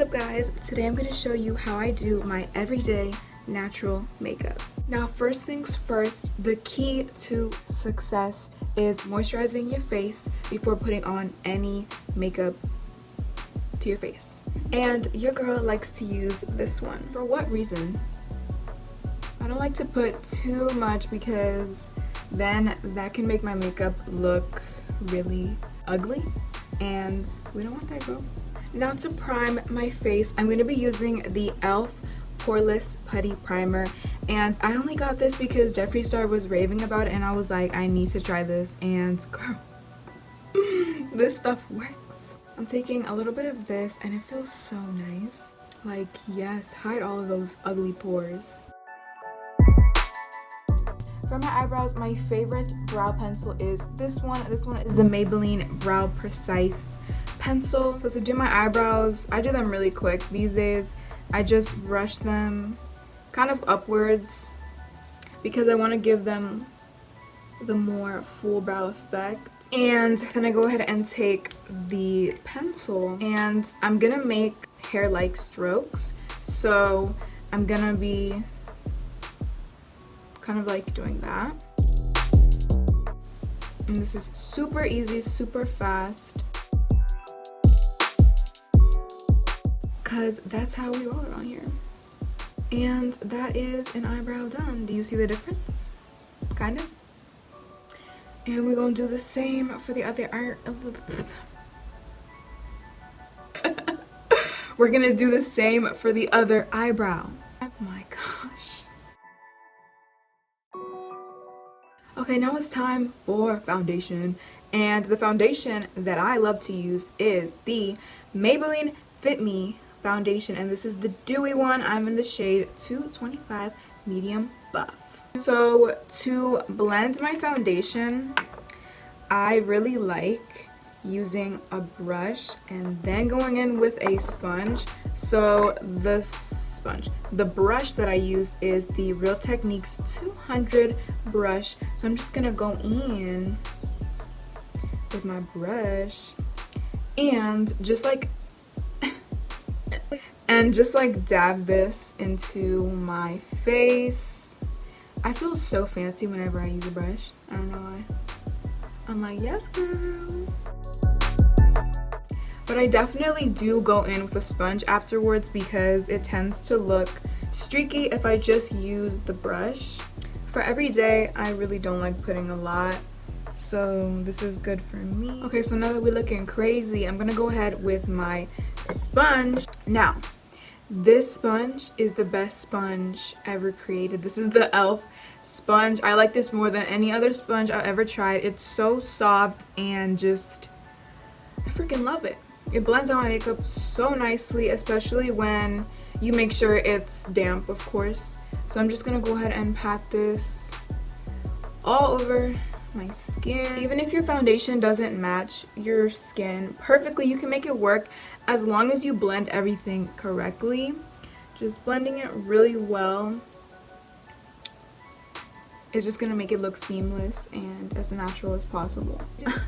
up guys? Today I'm going to show you how I do my everyday natural makeup. Now first things first, the key to success is moisturizing your face before putting on any makeup to your face. And your girl likes to use this one. For what reason? I don't like to put too much because then that can make my makeup look really ugly and we don't want that, girl. Now to prime my face, I'm going to be using the e.l.f. Poreless Putty Primer, and I only got this because Jeffree Star was raving about it and I was like, I need to try this, and girl, this stuff works. I'm taking a little bit of this and it feels so nice. Like, yes, hide all of those ugly pores. For my eyebrows, my favorite brow pencil is this one. This one is the Maybelline Brow Precise pencil. So to do my eyebrows, I do them really quick these days. I just brush them kind of upwards because I want to give them the more full brow effect. And then I go ahead and take the pencil and I'm gonna make hair-like strokes. So I'm gonna be kind of like doing that. And this is super easy, super fast, because that's how we roll around here. And that is an eyebrow done. Do you see the difference? Kind of. And we're gonna do the same for the other eye. We're gonna do the same for the other eyebrow. Oh my gosh. Okay, now it's time for foundation. And the foundation that I love to use is the Maybelline FitMe foundation, and this is the dewy one. I'm in the shade 225 medium buff. So to blend my foundation, I really like using a brush and then going in with a sponge. So the brush that I use is the Real Techniques 200 brush. So I'm just gonna go in with my brush and just like dab this into my face. I feel so fancy whenever I use a brush. I don't know why. I'm like, yes girl. But I definitely do go in with a sponge afterwards because it tends to look streaky if I just use the brush. For every day, I really don't like putting a lot, so this is good for me. Okay, so now that we're looking crazy, I'm gonna go ahead with my sponge. Now, this sponge is the best sponge ever created. This is the e.l.f. sponge. I like this more than any other sponge I've ever tried. It's so soft and just, I freaking love it. It blends out my makeup so nicely, especially when you make sure it's damp, of course. So I'm just gonna go ahead and pat this all over my skin. Even if your foundation doesn't match your skin perfectly, you can make it work as long as you blend everything correctly. Just blending it really well is just gonna make it look seamless and as natural as possible.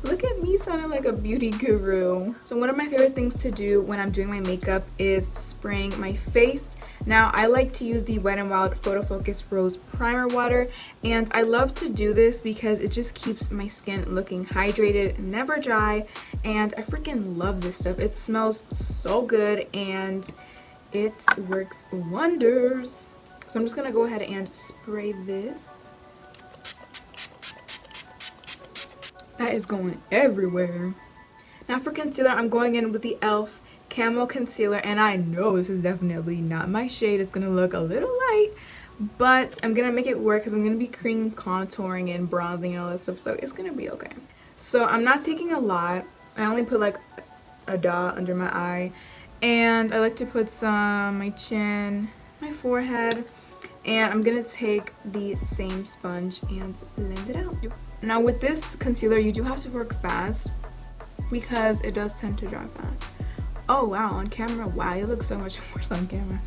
Look at me sounding like a beauty guru. So one of my favorite things to do when I'm doing my makeup is spraying my face. Now I like to use the Wet n Wild Photo Focus Rose Primer Water, and I love to do this because it just keeps my skin looking hydrated, never dry, and I freaking love this stuff. It smells so good and it works wonders. So I'm just gonna go ahead and spray this. That is going everywhere. Now for concealer, I'm going in with the e.l.f. Camo Concealer, and I know this is definitely not my shade. It's gonna look a little light, but I'm gonna make it work because I'm gonna be cream contouring and bronzing and all that stuff, so it's gonna be okay. So I'm not taking a lot. I only put like a dot under my eye, and I like to put some on my chin, my forehead, and I'm gonna take the same sponge and blend it out. Now with this concealer, you do have to work fast because it does tend to dry fast. Oh wow, on camera, wow, you look so much worse on camera.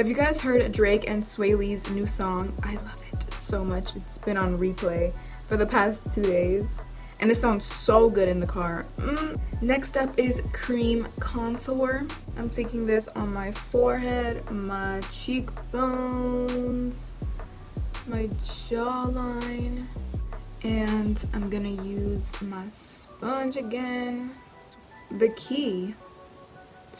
Have you guys heard Drake and Sway Lee's new song? I love it so much. It's been on replay for the past 2 days. And it sounds so good in the car. Next up is cream contour. I'm taking this on my forehead, my cheekbones, my jawline. And I'm gonna use my sponge again. The key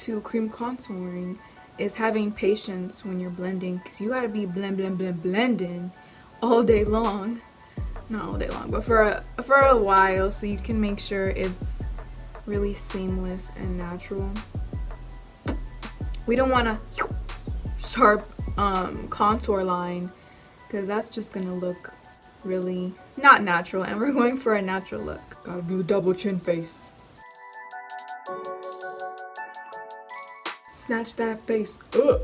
to cream contouring is having patience when you're blending, because you gotta be blending all day long. Not all day long, but for a while, so you can make sure it's really seamless and natural. We don't want a sharp contour line, because that's just gonna look really not natural, and we're going for a natural look. Gotta do a double chin face. Snatch that face up.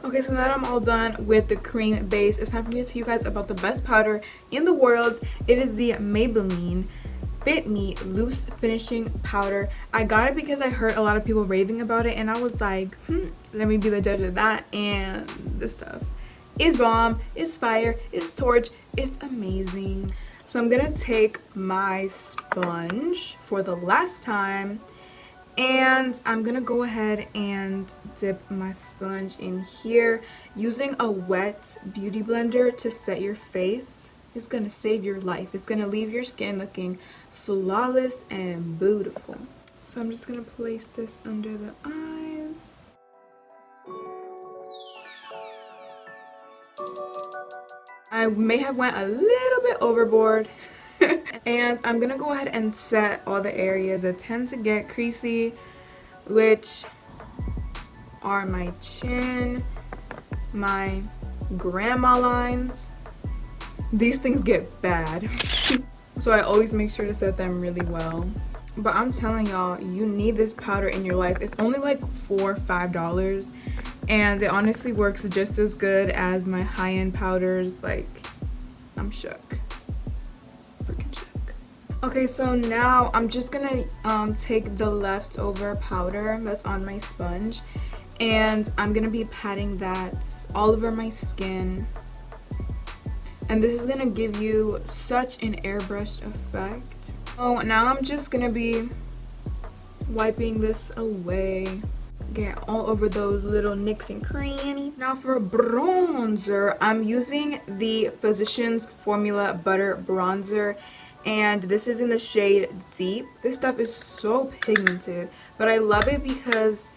Okay, so now that I'm all done with the cream base, it's time for me to tell you guys about the best powder in the world. It is the Maybelline FitMe Loose Finishing Powder. I got it because I heard a lot of people raving about it, and I was like, let me be the judge of that. And this stuff is bomb, it's fire, it's torch, it's amazing. So I'm gonna take my sponge for the last time, and I'm gonna go ahead and dip my sponge in here. Using a wet beauty blender to set your face is gonna save your life. It's gonna leave your skin looking flawless and beautiful. So I'm just gonna place this under the eyes. I may have went a little bit overboard. And I'm gonna go ahead and set all the areas that tend to get creasy, which are my chin, my grandma lines. These things get bad. So I always make sure to set them really well. But I'm telling y'all, you need this powder in your life. It's only like $4 or $5, and it honestly works just as good as my high-end powders. Like, I'm shook. Okay, so now I'm just gonna take the leftover powder that's on my sponge, and I'm gonna be patting that all over my skin. And this is gonna give you such an airbrushed effect. Oh, now I'm just gonna be wiping this away. Get all over those little nicks and crannies. Now for bronzer, I'm using the Physicians Formula Butter Bronzer. And this is in the shade Deep. This stuff is so pigmented, but I love it because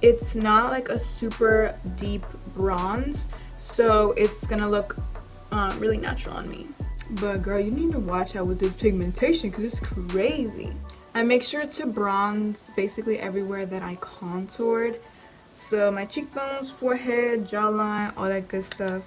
it's not like a super deep bronze, so it's gonna look really natural on me. But girl, you need to watch out with this pigmentation because it's crazy. I make sure to bronze basically everywhere that I contoured. So my cheekbones, forehead, jawline, all that good stuff.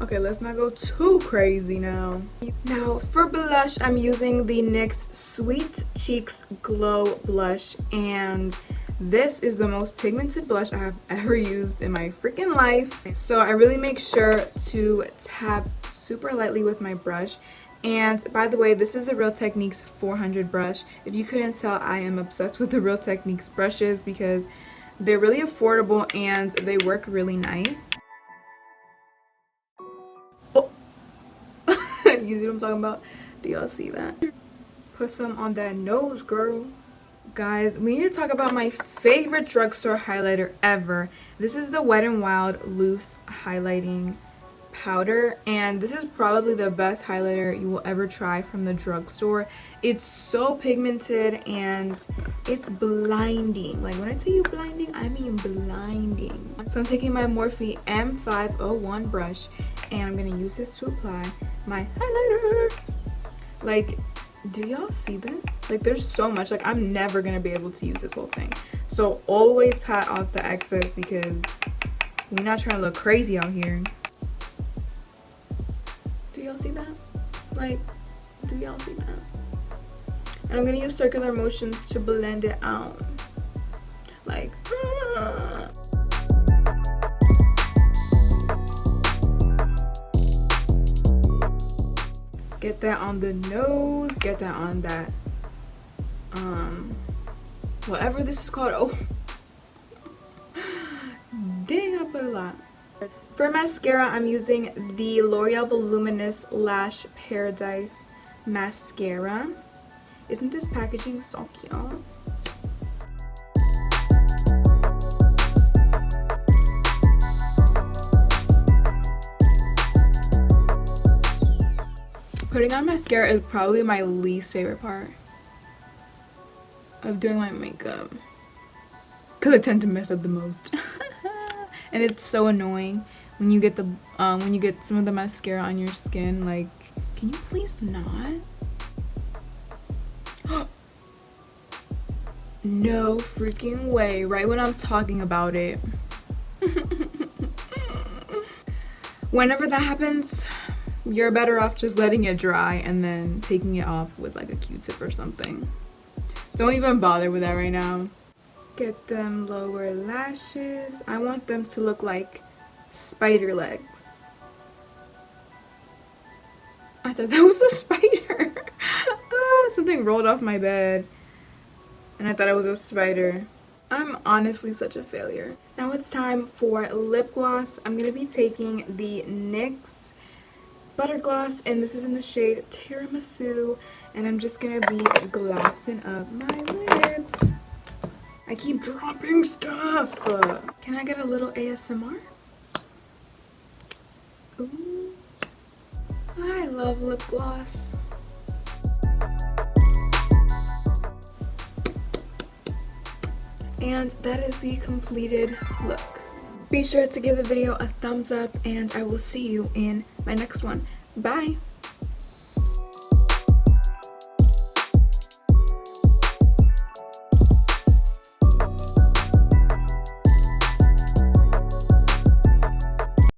Okay, let's not go too crazy now. Now for blush, I'm using the NYX Sweet Cheeks Glow Blush, and this is the most pigmented blush I have ever used in my freaking life. So I really make sure to tap super lightly with my brush. And by the way, this is the Real Techniques 400 brush. If you couldn't tell, I am obsessed with the Real Techniques brushes because they're really affordable and they work really nice. You see what I'm talking about? Do y'all see that? Put some on that nose, girl. Guys, we need to talk about my favorite drugstore highlighter ever. This is the Wet n Wild Loose Highlighting Powder, and this is probably the best highlighter you will ever try from the drugstore. It's so pigmented and it's blinding. Like, when I tell you blinding, I mean blinding. So I'm taking my Morphe M501 brush, and I'm gonna use this to apply my highlighter. Like, do y'all see this? Like, there's so much. Like, I'm never gonna be able to use this whole thing. So always pat off the excess because we're not trying to look crazy out here. Do y'all see that? Like, do y'all see that? And I'm gonna use circular motions to blend it out. Like, Get that on the nose, get that on that, whatever this is called. Oh, dang, I put a lot. For mascara, I'm using the L'Oreal Voluminous Lash Paradise Mascara. Isn't this packaging so cute? Putting on mascara is probably my least favorite part of doing my makeup, because I tend to mess up the most. And it's so annoying when you get the when you get some of the mascara on your skin. Like, can you please not? No freaking way, right when I'm talking about it. Whenever that happens, you're better off just letting it dry and then taking it off with like a Q-tip or something. Don't even bother with that right now. Get them lower lashes. I want them to look like spider legs. I thought that was a spider. Something rolled off my bed and I thought it was a spider. I'm honestly such a failure. Now it's time for lip gloss. I'm gonna be taking the NYX Butter Gloss, and this is in the shade Tiramisu, and I'm just gonna be glossing up my lips. I keep dropping stuff. Can I get a little ASMR? Ooh. I love lip gloss. And that is the completed look. Be sure to give the video a thumbs up, and I will see you in my next one. Bye!